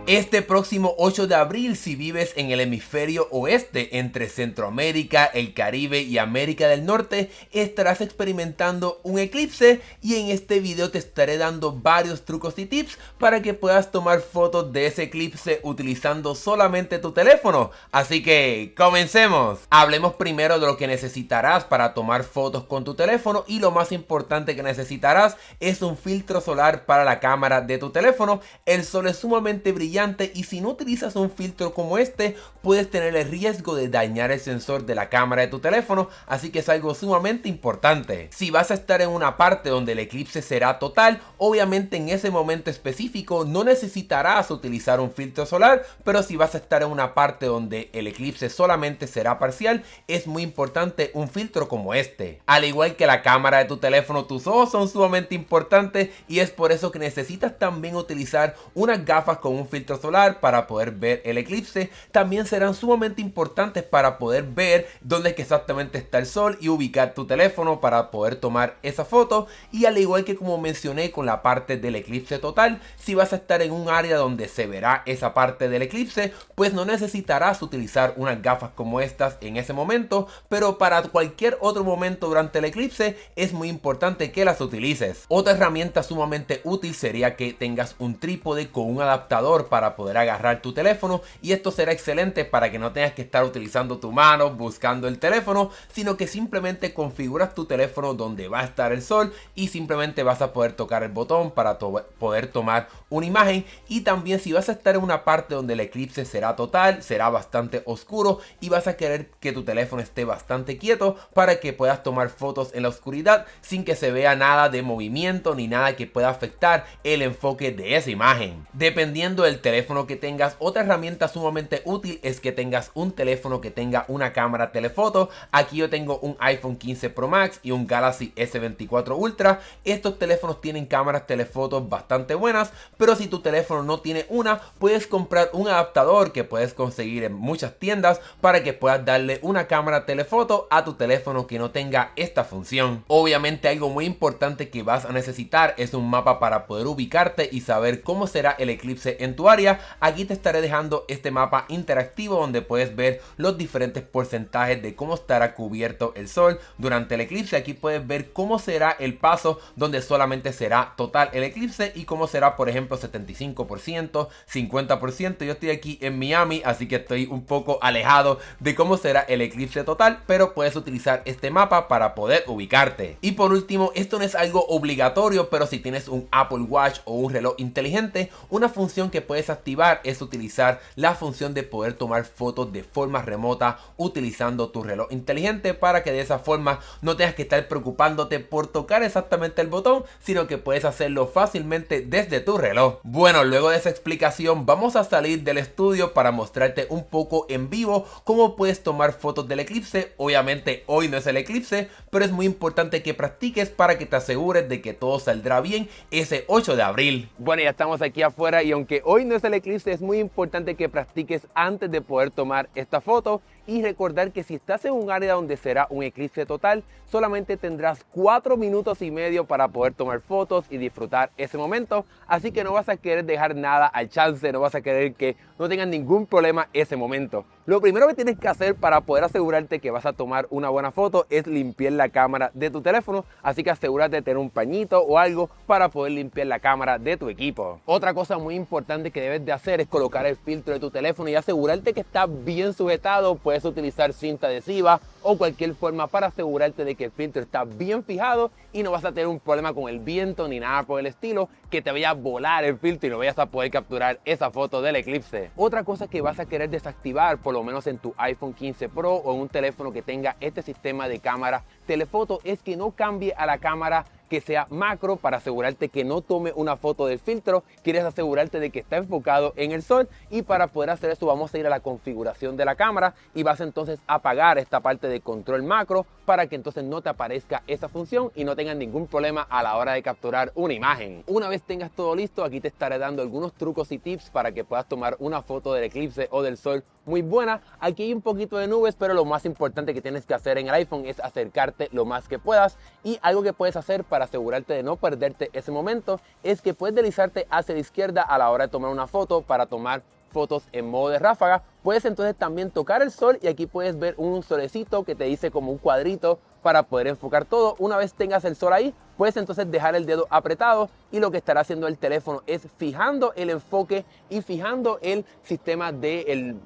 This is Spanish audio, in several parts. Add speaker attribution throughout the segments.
Speaker 1: Este próximo 8 de abril, si vives en el hemisferio oeste, entre Centroamérica, el Caribe y América del Norte, estarás experimentando un eclipse, y en este video te estaré dando varios trucos y tips para que puedas tomar fotos de ese eclipse utilizando solamente tu teléfono. Así que comencemos. Hablemos primero de lo que necesitarás para tomar fotos con tu teléfono, y lo más importante que necesitarás es un filtro solar para la cámara de tu teléfono. El sol es sumamente brillante y si no utilizas un filtro como este, puedes tener el riesgo de dañar el sensor de la cámara de tu teléfono, así que es algo sumamente importante. Si vas a estar en una parte donde el eclipse será total, obviamente en ese momento específico no necesitarás utilizar un filtro solar, pero si vas a estar en una parte donde el eclipse solamente será parcial, es muy importante un filtro como este. Al igual que la cámara de tu teléfono, tus ojos son sumamente importantes, y es por eso que necesitas también utilizar unas gafas con un filtro solar para poder ver el eclipse. También serán sumamente importantes para poder ver dónde es que exactamente está el sol y ubicar tu teléfono para poder tomar esa foto. Y al igual que como mencioné con la parte del eclipse total, si vas a estar en un área donde se verá esa parte del eclipse, pues no necesitarás utilizar unas gafas como estas en ese momento, pero para cualquier otro momento durante el eclipse es muy importante que las utilices. Otra herramienta sumamente útil sería que tengas un trípode con un adaptador para poder agarrar tu teléfono, y esto será excelente para que no tengas que estar utilizando tu mano buscando el teléfono, sino que simplemente configuras tu teléfono donde va a estar el sol y simplemente vas a poder tocar el botón para poder tomar una imagen. Y también si vas a estar en una parte donde el eclipse será total, será bastante oscuro y vas a querer que tu teléfono esté bastante quieto para que puedas tomar fotos en la oscuridad sin que se vea nada de movimiento ni nada que pueda afectar el enfoque de esa imagen. Dependiendo del teléfono que tengas, otra herramienta sumamente útil es que tengas un teléfono que tenga una cámara telefoto. Aquí yo tengo un iPhone 15 Pro Max y un Galaxy S24 Ultra. Estos teléfonos tienen cámaras telefotos bastante buenas, pero si tu teléfono no tiene una, puedes comprar un adaptador que puedes conseguir en muchas tiendas para que puedas darle una cámara telefoto a tu teléfono que no tenga esta función. Obviamente algo muy importante que vas a necesitar es un mapa para poder ubicarte y saber cómo será el eclipse en tu área. Aquí te estaré dejando este mapa interactivo donde puedes ver los diferentes porcentajes de cómo estará cubierto el sol durante el eclipse. Aquí puedes ver cómo será el paso donde solamente será total el eclipse y cómo será, por ejemplo, 75%, 50%. Yo estoy aquí en Miami, así que estoy un poco alejado de cómo será el eclipse total, pero puedes utilizar este mapa para poder ubicarte. Y por último, esto no es algo obligatorio, pero si tienes un Apple Watch o un reloj inteligente, una función que puedes activar es utilizar la función de poder tomar fotos de forma remota utilizando tu reloj inteligente, para que de esa forma no tengas que estar preocupándote por tocar exactamente el botón, sino que puedes hacerlo fácilmente desde tu reloj. Bueno, luego de esa explicación vamos a salir del estudio para mostrarte un poco en vivo cómo puedes tomar fotos del eclipse. Obviamente hoy no es el eclipse, pero es muy importante que practiques para que te asegures de que todo saldrá bien ese 8 de abril. Bueno, ya estamos aquí afuera, y aunque hoy no es el eclipse, es muy importante que practiques antes de poder tomar esta foto. Y recordar que si estás en un área donde será un eclipse total, solamente tendrás 4 minutos y medio para poder tomar fotos y disfrutar ese momento. Así que no vas a querer dejar nada al chance, no vas a querer que no tengas ningún problema ese momento. Lo primero que tienes que hacer para poder asegurarte que vas a tomar una buena foto es limpiar la cámara de tu teléfono. Así que asegúrate de tener un pañito o algo para poder limpiar la cámara de tu equipo. Otra cosa muy importante que debes de hacer es colocar el filtro de tu teléfono y asegurarte que está bien sujetado. Puedes utilizar cinta adhesiva o cualquier forma para asegurarte de que el filtro está bien fijado y no vas a tener un problema con el viento ni nada por el estilo, que te vaya a volar el filtro y no vayas a poder capturar esa foto del eclipse. Otra cosa que vas a querer desactivar, por lo menos en tu iPhone 15 Pro o en un teléfono que tenga este sistema de cámara telefoto, es que no cambie a la cámara que sea macro para asegurarte que no tome una foto del filtro. Quieres asegurarte de que está enfocado en el sol, y para poder hacer eso vamos a ir a la configuración de la cámara y vas entonces a apagar esta parte de control macro para que entonces no te aparezca esa función y no tengas ningún problema a la hora de capturar una imagen. Una vez tengas todo listo, aquí te estaré dando algunos trucos y tips para que puedas tomar una foto del eclipse o del sol muy buena. Aquí hay un poquito de nubes, pero lo más importante que tienes que hacer en el iPhone es acercarte lo más que puedas. Y algo que puedes hacer para asegurarte de no perderte ese momento es que puedes deslizarte hacia la izquierda a la hora de tomar una foto para tomar fotos en modo de ráfaga. Puedes entonces también tocar el sol y aquí puedes ver un solecito que te dice como un cuadrito para poder enfocar todo. Una vez tengas el sol ahí, puedes entonces dejar el dedo apretado y lo que estará haciendo el teléfono es fijando el enfoque y fijando el sistema de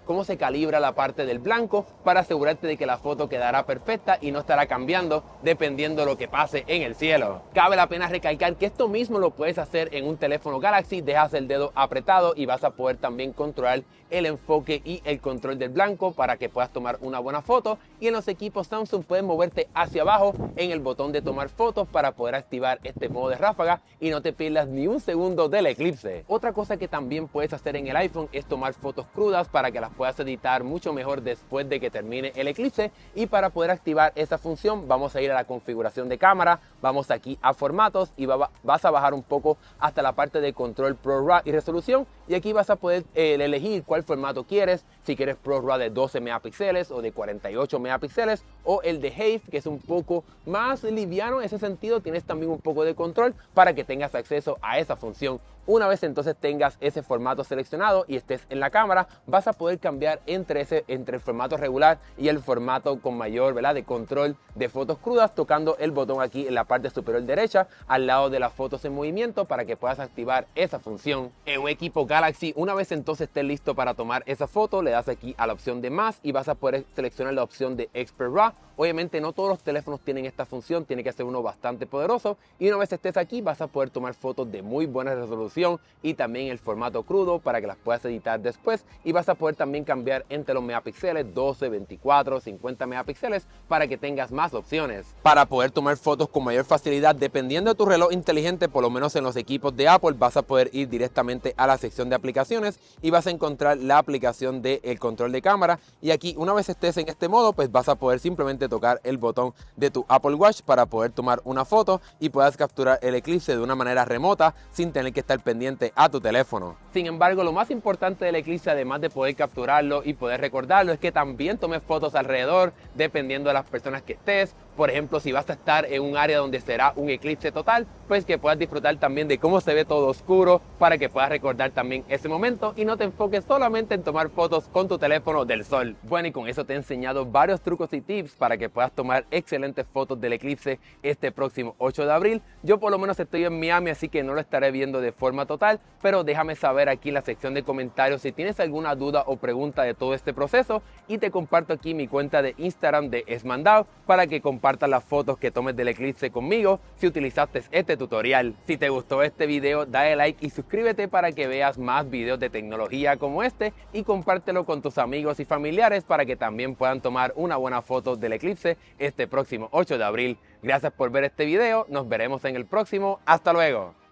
Speaker 1: cómo se calibra la parte del blanco para asegurarte de que la foto quedará perfecta y no estará cambiando dependiendo de lo que pase en el cielo. Cabe la pena recalcar que esto mismo lo puedes hacer en un teléfono Galaxy. Dejas el dedo apretado y vas a poder también controlar el enfoque y el control del blanco para que puedas tomar una buena foto. Y en los equipos Samsung puedes moverte hacia abajo en el botón de tomar fotos para poder activar este modo de ráfaga y no te pierdas ni un segundo del eclipse. Otra cosa que también puedes hacer en el iPhone es tomar fotos crudas para que las puedas editar mucho mejor después de que termine el eclipse. Y para poder activar esa función vamos a ir a la configuración de cámara, vamos aquí a formatos y vas a bajar un poco hasta la parte de control ProRAW y resolución, y aquí vas a poder elegir cuál formato quieres, si quieres ProRAW de 12 megapíxeles o de 48 megapíxeles o el de HEIF, que es un poco más liviano en ese sentido. Tienes también un poco de control para que tengas acceso a esa función. Una vez entonces tengas ese formato seleccionado y estés en la cámara, vas a poder cambiar entre el formato regular y el formato con mayor, ¿verdad?, de control de fotos crudas, tocando el botón aquí en la parte superior derecha al lado de las fotos en movimiento para que puedas activar esa función. En un equipo Galaxy, una vez entonces estés listo para tomar esa foto, le das aquí a la opción de más y vas a poder seleccionar la opción de Expert RAW. Obviamente no todos los teléfonos tienen esta función, tiene que ser uno bastante poderoso, y una vez estés aquí vas a poder tomar fotos de muy buena resolución y también el formato crudo para que las puedas editar después, y vas a poder también cambiar entre los megapíxeles 12, 24, 50 megapíxeles para que tengas más opciones. Para poder tomar fotos con mayor facilidad dependiendo de tu reloj inteligente, por lo menos en los equipos de Apple, vas a poder ir directamente a la sección de aplicaciones y vas a encontrar la aplicación del control de cámara, y aquí una vez estés en este modo pues vas a poder simplemente tocar el botón de tu Apple Watch para poder tomar una foto y puedas capturar el eclipse de una manera remota sin tener que estar pendiente a tu teléfono. Sin embargo, lo más importante del eclipse, además de poder capturarlo y poder recordarlo, es que también tomes fotos alrededor dependiendo de las personas que estés. Por ejemplo, si vas a estar en un área donde será un eclipse total, pues que puedas disfrutar también de cómo se ve todo oscuro para que puedas recordar también ese momento y no te enfoques solamente en tomar fotos con tu teléfono del sol. Bueno, y con eso te he enseñado varios trucos y tips para que puedas tomar excelentes fotos del eclipse este próximo 8 de abril. Yo por lo menos estoy en Miami, así que no lo estaré viendo de forma total, pero déjame saber aquí en la sección de comentarios si tienes alguna duda o pregunta de todo este proceso, y te comparto aquí mi cuenta de Instagram de Esmandao para que compartas las fotos que tomes del eclipse conmigo si utilizaste este tutorial. Si te gustó este video, dale like y suscríbete para que veas más videos de tecnología como este, y compártelo con tus amigos y familiares para que también puedan tomar una buena foto del eclipse este próximo 8 de abril. Gracias por ver este video, nos veremos en el próximo. Hasta luego.